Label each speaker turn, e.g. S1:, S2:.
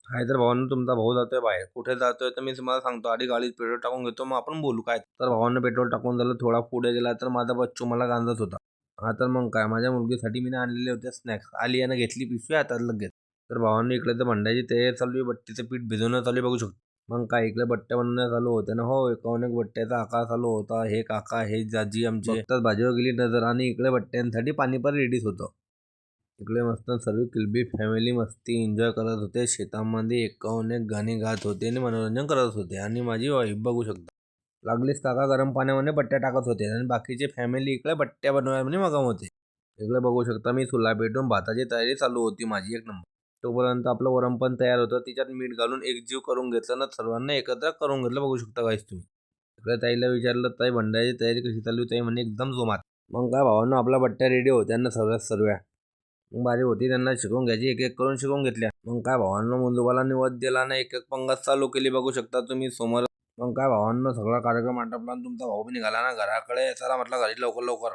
S1: काय तर भावांनो, तुमचा भाऊ जातोय बाहेर. कुठे जातोय तर मी तुम्हाला सांगतो. आधी गाडीत पेट्रोल टाकून घेतो, मग आपण बोलू काय. तर भावानं पेट्रोल टाकून झालं, थोडा पुढे गेला तर माझा बच्चू मला गांजत होता. हा तर मग काय, माझ्या मुलगीसाठी मी आणलेले होते स्नॅक्स. आली आणि घेतली पिशवी हातात लगेच. तर भावांनो, इकडे तर भंड्याची तयारी चालू आहे. बट्टीचं पीठ भिजवणं चालू आहे, बघू शकतो. मग काय, इकडे बट्ट्या बनवणं चालू होते ना. हो, एकाहून एक बट्ट्याचा आकार चालू होता. हे काका, हे जाजी आमचे बघताच भाजीवर गेली नजर आणि इकडे बट्ट्यांसाठी पाणी पण रेडीच होतं. इकडे मस्त सर्व किलबी फॅमिली मस्ती एन्जॉय करत होते. शेतामध्ये एकाहून एक गाणी गात होते आणि मनोरंजन करत होते. आणि माझी वाईफ बघू शकता, लागलीच काका गरम पाण्यामध्ये बट्ट्या टाकत होते आणि बाकीचे फॅमिली इकडे बट्ट्या बनवण्यामध्ये मगन होते. इकडे बघू शकता, मी चुला पेटून भाताची तयारी चालू होती माझी एक नंबर. तोपर्यंत आपलं वरण पण तयार होतं. तिच्यात मीठ घालून एकजीव करून घेतलं ना, सर्वांना एकत्र करून घेतलं, बघू शकता गाईस तुम्ही. इकडे ताईला विचारलं, ताई भंडाराची तयारी कशी चालू आहे? ताई म्हणे एकदम जोमात. मग काय भावांनो, आपल्या बट्ट्या रेडी होत्या ना सर्व. मग बारी होती त्यांना शिकवून घ्यायची, एक एक करून शिकवून घेतल्या. मग काय भावांनो, मुलुबाला निवद दिला ना, एक एक पंगत चालू केली, बघू शकता तुम्ही समोर. मग काय भावांनो, सगळा कार्यक्रम आटपला आणि तुमचा भाऊ पण निघाला ना घराकडे. चला म्हटलं घरी लवकर लवकर.